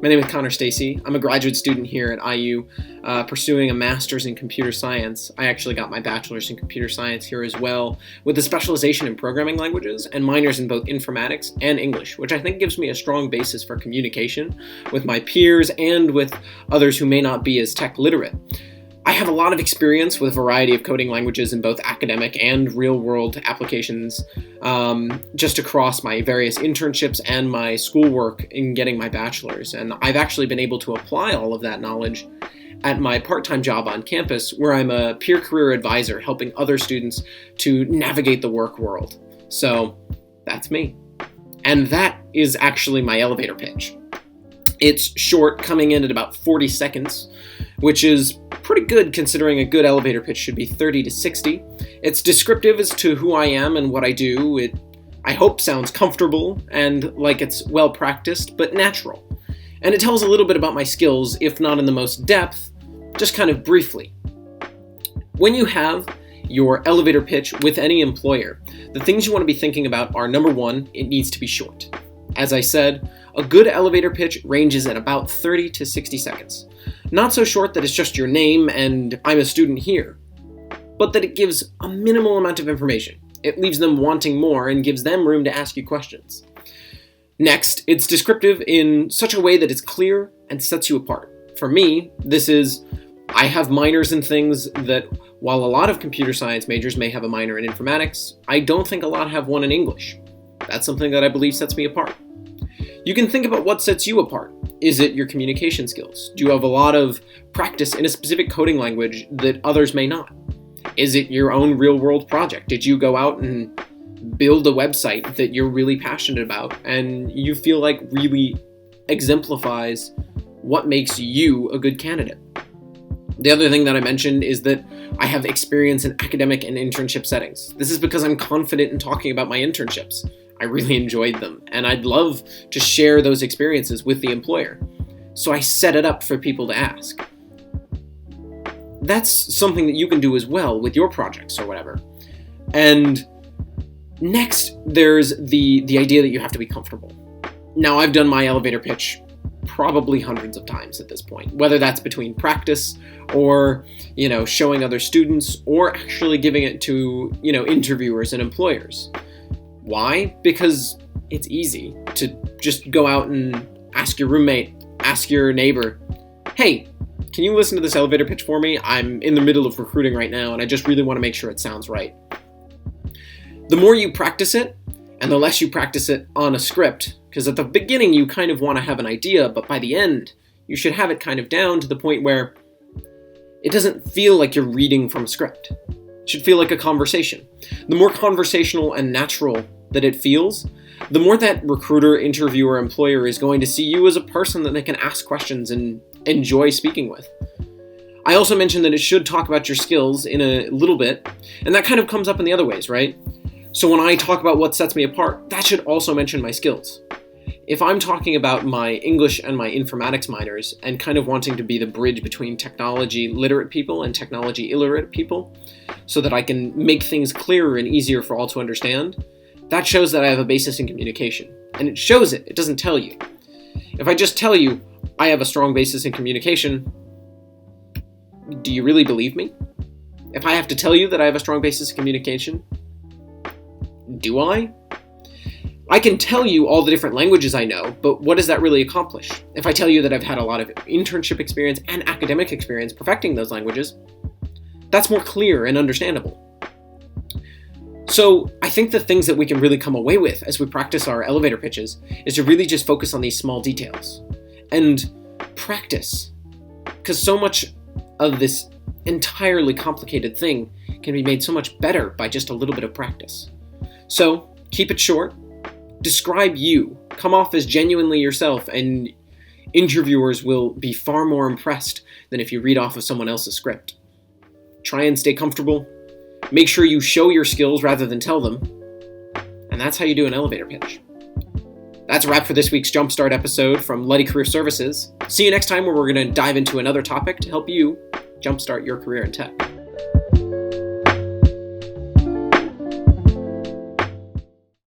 My name is Connor Stacey. I'm a graduate student here at IU, pursuing a master's in computer science. I actually got my bachelor's in computer science here as well, with a specialization in programming languages and minors in both informatics and English, which I think gives me a strong basis for communication with my peers and with others who may not be as tech literate. I have a lot of experience with a variety of coding languages in both academic and real-world applications, just across my various internships and my schoolwork in getting my bachelor's. And I've actually been able to apply all of that knowledge at my part-time job on campus, where I'm a peer career advisor helping other students to navigate the work world. So that's me. And that is actually my elevator pitch. It's short, coming in at about 40 seconds, which is pretty good considering a good elevator pitch should be 30 to 60. It's descriptive as to who I am and what I do. It, I hope, sounds comfortable and like it's well practiced, but natural. And it tells a little bit about my skills, if not in the most depth, just kind of briefly. When you have your elevator pitch with any employer, the things you want to be thinking about are, number one, it needs to be short. As I said, a good elevator pitch ranges at about 30 to 60 seconds. Not so short that it's just your name and I'm a student here, but that it gives a minimal amount of information. It leaves them wanting more and gives them room to ask you questions. Next, it's descriptive in such a way that it's clear and sets you apart. For me, this is, I have minors in things that, while a lot of computer science majors may have a minor in informatics, I don't think a lot have one in English. That's something that I believe sets me apart. You can think about what sets you apart. Is it your communication skills? Do you have a lot of practice in a specific coding language that others may not? Is it your own real-world project? Did you go out and build a website that you're really passionate about and you feel like really exemplifies what makes you a good candidate? The other thing that I mentioned is that I have experience in academic and internship settings. This is because I'm confident in talking about my internships. I really enjoyed them, and I'd love to share those experiences with the employer. So I set it up for people to ask. That's something that you can do as well with your projects or whatever. And next, there's the idea that you have to be comfortable. Now, I've done my elevator pitch probably hundreds of times at this point, whether that's between practice or, showing other students or actually giving it to, interviewers and employers. Why? Because it's easy to just go out and ask your roommate, ask your neighbor, hey, can you listen to this elevator pitch for me? I'm in the middle of recruiting right now and I just really want to make sure it sounds right. The more you practice it, and the less you practice it on a script, because at the beginning you kind of want to have an idea, but by the end you should have it kind of down to the point where it doesn't feel like you're reading from a script. It should feel like a conversation. The more conversational and natural that it feels, the more that recruiter, interviewer, employer is going to see you as a person that they can ask questions and enjoy speaking with. I also mentioned that it should talk about your skills in a little bit, and that kind of comes up in the other ways, right? So when I talk about what sets me apart, that should also mention my skills. If I'm talking about my English and my informatics minors and kind of wanting to be the bridge between technology literate people and technology illiterate people so that I can make things clearer and easier for all to understand, that shows that I have a basis in communication. And it shows it doesn't tell you. If I just tell you I have a strong basis in communication, do you really believe me? If I have to tell you that I have a strong basis in communication, do I? I can tell you all the different languages I know, but what does that really accomplish? If I tell you that I've had a lot of internship experience and academic experience perfecting those languages, that's more clear and understandable. So I think the things that we can really come away with as we practice our elevator pitches is to really just focus on these small details and practice, because so much of this entirely complicated thing can be made so much better by just a little bit of practice. So keep it short, describe you, come off as genuinely yourself, and interviewers will be far more impressed than if you read off of someone else's script. Try and stay comfortable. Make sure you show your skills rather than tell them. And that's how you do an elevator pitch. That's a wrap for this week's Jumpstart episode from Luddy Career Services. See you next time, where we're going to dive into another topic to help you jumpstart your career in tech.